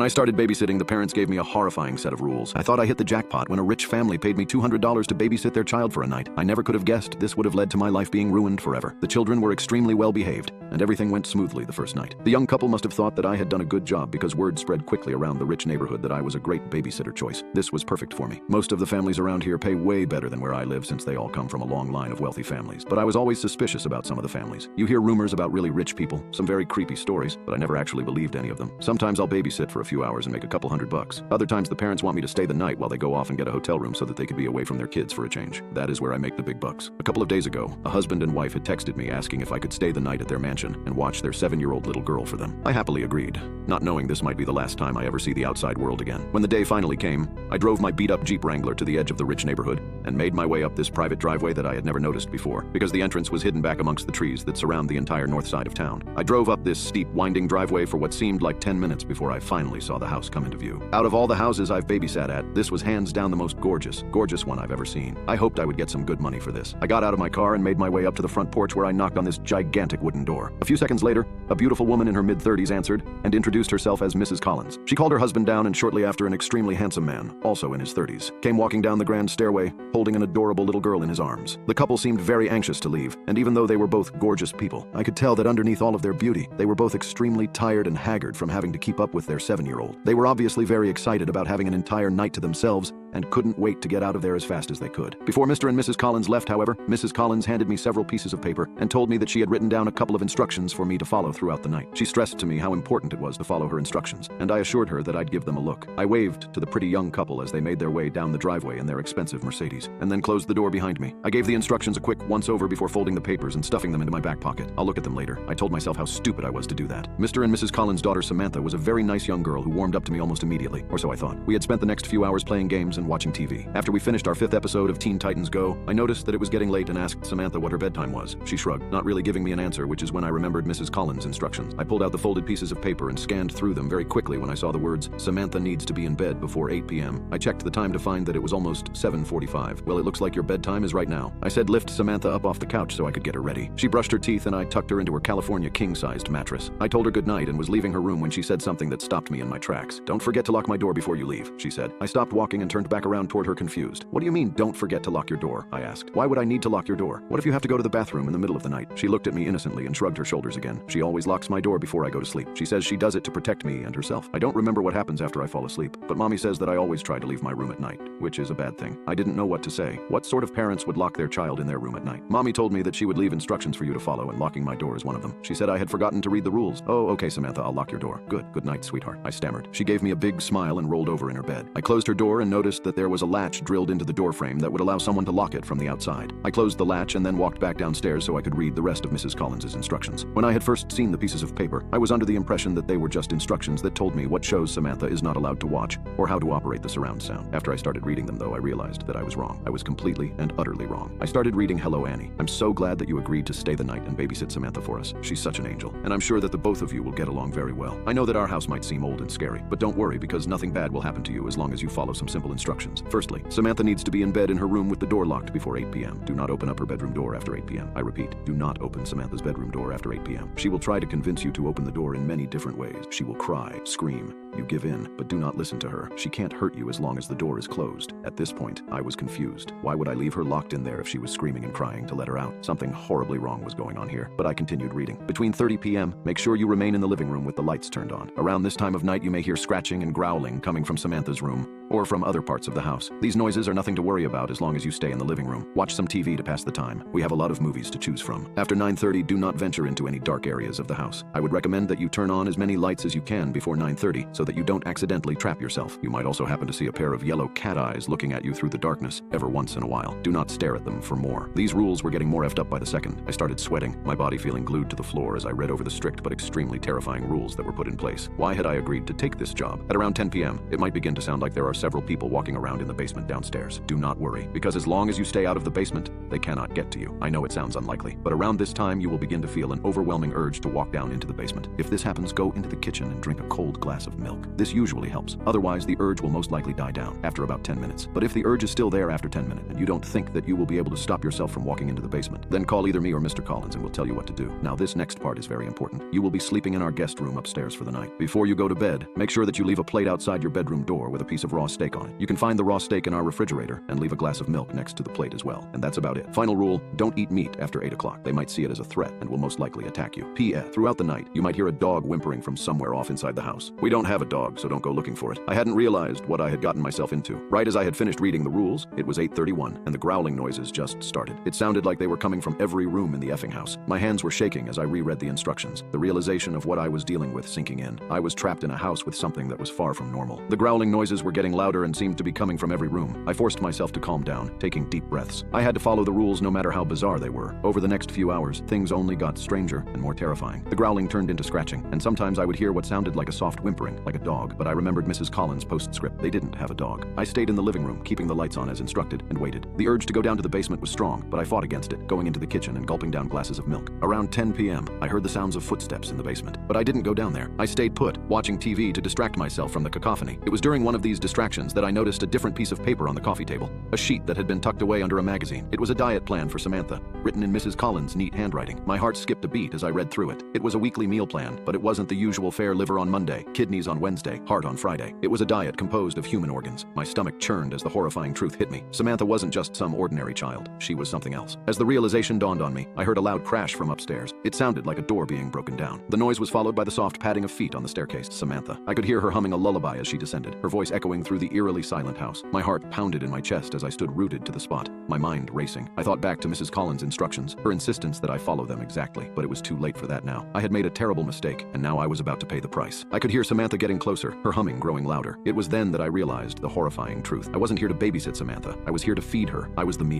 When I started babysitting, the parents gave me a horrifying set of rules. I thought I hit the jackpot when a rich family paid me $200 to babysit their child for a night. I never could have guessed this would have led to my life being ruined forever. The children were extremely well behaved, and everything went smoothly the first night. The young couple must have thought that I had done a good job because word spread quickly around the rich neighborhood that I was a great babysitter choice. This was perfect for me. Most of the families around here pay way better than where I live since they all come from a long line of wealthy families. But I was always suspicious about some of the families. You hear rumors about really rich people, some very creepy stories, but I never actually believed any of them. Sometimes I'll babysit for a few hours and make a couple $100. Other times the parents want me to stay the night while they go off and get a hotel room so that they could be away from their kids for a change. That is where I make the big bucks. A couple of days ago, a husband and wife had texted me asking if I could stay the night at their mansion and watch their 7-year-old little girl for them. I happily agreed, not knowing this might be the last time I ever see the outside world again. When the day finally came, I drove my beat-up Jeep Wrangler to the edge of the rich neighborhood and made my way up this private driveway that I had never noticed before, because the entrance was hidden back amongst the trees that surround the entire north side of town. I drove up this steep, winding driveway for what seemed like 10 minutes before I finally saw the house come into view. Out of all the houses I've babysat at, this was hands down the most gorgeous one I've ever seen. I hoped I would get some good money for this. I got out of my car and made my way up to the front porch where I knocked on this gigantic wooden door. A few seconds later, a beautiful woman in her mid-30s answered and introduced herself as Mrs. Collins. She called her husband down, and shortly after, an extremely handsome man, also in his 30s, came walking down the grand stairway, holding an adorable little girl in his arms. The couple seemed very anxious to leave, and even though they were both gorgeous people, I could tell that underneath all of their beauty, they were both extremely tired and haggard from having to keep up with their 7-year-old. They were obviously very excited about having an entire night to themselves and couldn't wait to get out of there as fast as they could. Before Mr. and Mrs. Collins left, however, Mrs. Collins handed me several pieces of paper and told me that she had written down a couple of instructions for me to follow throughout the night. She stressed to me how important it was to follow her instructions, and I assured her that I'd give them a look. I waved to the pretty young couple as they made their way down the driveway in their expensive Mercedes, and then closed the door behind me. I gave the instructions a quick once-over before folding the papers and stuffing them into my back pocket. I'll look at them later. I told myself how stupid I was to do that. Mr. and Mrs. Collins' daughter Samantha was a very nice young girl who warmed up to me almost immediately, or so I thought. We had spent the next few hours playing games and watching TV. After we finished our 5th episode of Teen Titans Go, I noticed that it was getting late and asked Samantha what her bedtime was. She shrugged, not really giving me an answer, which is when I remembered Mrs. Collins' instructions. I pulled out the folded pieces of paper and scanned through them very quickly when I saw the words, "Samantha needs to be in bed before 8 p.m. I checked the time to find that it was almost 7:45. "Well, it looks like your bedtime is right now." I said lift Samantha up off the couch so I could get her ready. She brushed her teeth and I tucked her into her California king-sized mattress. I told her goodnight and was leaving her room when she said something that stopped me in my tracks. "Don't forget to lock my door before you leave," she said. I stopped walking and turned back around toward her confused. "What do you mean, don't forget to lock your door?" I asked. "Why would I need to lock your door? What if you have to go to the bathroom in the middle of the night?" She looked at me innocently and shrugged her shoulders again. "She always locks my door before I go to sleep. She says she does it to protect me and herself. I don't remember what happens after I fall asleep, but Mommy says that I always try to leave my room at night, which is a bad thing." I didn't know what to say. What sort of parents would lock their child in their room at night? Mommy told me that she would leave instructions for you to follow, and locking my door is one of them. She said I had forgotten to read the rules. "Oh, okay, Samantha, I'll lock your door." Good night, sweetheart," I stammered. She gave me a big smile and rolled over in her bed. I closed her door and noticed that there was a latch drilled into the door frame that would allow someone to lock it from the outside. I closed the latch and then walked back downstairs so I could read the rest of Mrs. Collins' instructions. When I had first seen the pieces of paper, I was under the impression that they were just instructions that told me what shows Samantha is not allowed to watch or how to operate the surround sound. After I started reading them, though, I realized that I was wrong. I was completely and utterly wrong. I started reading Hello, Annie. "I'm so glad that you agreed to stay the night and babysit Samantha for us. She's such an angel, and I'm sure that the both of you will get along very well. I know that our house might seem old and scary, but don't worry because nothing bad will happen to you as long as you follow some simple instructions. Firstly, Samantha needs to be in bed in her room with the door locked before 8 p.m. Do not open up her bedroom door after 8 p.m. I repeat, do not open Samantha's bedroom door after 8 p.m. She will try to convince you to open the door in many different ways. She will cry, scream. You give in, but do not listen to her. She can't hurt you as long as the door is closed." At this point, I was confused. Why would I leave her locked in there if she was screaming and crying to let her out? Something horribly wrong was going on here, but I continued reading. "Between 30 p.m., make sure you remain in the living room with the lights turned on. Around this time of night, you may hear scratching and growling coming from Samantha's room or from other parts of the house. These noises are nothing to worry about as long as you stay in the living room. Watch some TV to pass the time. We have a lot of movies to choose from. After 9:30, do not venture into any dark areas of the house. I would recommend that you turn on as many lights as you can before 9:30 so that you don't accidentally trap yourself. You might also happen to see a pair of yellow cat eyes looking at you through the darkness every once in a while. Do not stare at them for more." These rules were getting more effed up by the second. I started sweating, my body feeling glued to the floor as I read over the strict but extremely terrifying rules that were put in place. Why had I agreed to take this job? At around 10 p.m., it might begin to sound like there are several people walking around in the basement downstairs. Do not worry, because as long as you stay out of the basement, They cannot get to you. I know it sounds unlikely, but around this time you will begin to feel an overwhelming urge to walk down into the basement. If this happens, go into the kitchen and drink a cold glass of milk. This usually helps. Otherwise, the urge will most likely die down after about 10 minutes. But if the urge is still there after 10 minutes and you don't think that you will be able to stop yourself from walking into the basement, then call either me or Mr. Collins and we'll tell you what to do. Now, this next part is very important. You will be sleeping in our guest room upstairs for the night. Before you go to bed, make sure that you leave a plate outside your bedroom door with a piece of raw steak on it. You can find the raw steak in our refrigerator and leave a glass of milk next to the plate as well. And that's about it. Final rule, don't eat meat after 8 o'clock. They might see it as a threat and will most likely attack you. P.S. Throughout the night, you might hear a dog whimpering from somewhere off inside the house. We don't have a dog, so don't go looking for it. I hadn't realized what I had gotten myself into. Right as I had finished reading the rules, it was 8:31, and the growling noises just started. It sounded like they were coming from every room in the effing house. My hands were shaking as I reread the instructions, the realization of what I was dealing with sinking in. I was trapped in a house with something that was far from normal. The growling noises were getting louder and seemed to be coming from every room. I forced myself to calm down, taking deep breaths. I had to follow the rules no matter how bizarre they were. Over the next few hours, things only got stranger and more terrifying. The growling turned into scratching, and sometimes I would hear what sounded like a soft whimpering, like a dog, but I remembered Mrs. Collins' postscript. They didn't have a dog. I stayed in the living room, keeping the lights on as instructed, and waited. The urge to go down to the basement was strong, but I fought against it, going into the kitchen and gulping down glasses of milk. Around 10 p.m., I heard the sounds of footsteps in the basement, but I didn't go down there. I stayed put, watching TV to distract myself from the cacophony. It was during one of these distractions that I noticed a different piece of paper on the coffee table, a sheet that had been tucked away under a magazine. It was a diet plan for Samantha, written in Mrs. Collins' neat handwriting. My heart skipped a beat as I read through it. It was a weekly meal plan, but it wasn't the usual fare: liver on Monday, kidneys on Wednesday, heart on Friday. It was a diet composed of human organs. My stomach churned as the horrifying truth hit me. Samantha wasn't just some ordinary child. She was something else. As the realization dawned on me, I heard a loud crash from upstairs. It sounded like a door being broken down. The noise was followed by the soft padding of feet on the staircase. Samantha. I could hear her humming a lullaby as she descended, her voice echoing through the eerily silent house. My heart pounded in my chest as I stood rooted to the spot, my mind racing. I thought back to Mrs. Collins' instructions, her insistence that I follow them exactly, but it was too late for that now. I had made a terrible mistake, and now I was about to pay the price. I could hear Samantha getting closer, her humming growing louder. It was then that I realized the horrifying truth. I wasn't here to babysit Samantha. I was here to feed her. I was the meal.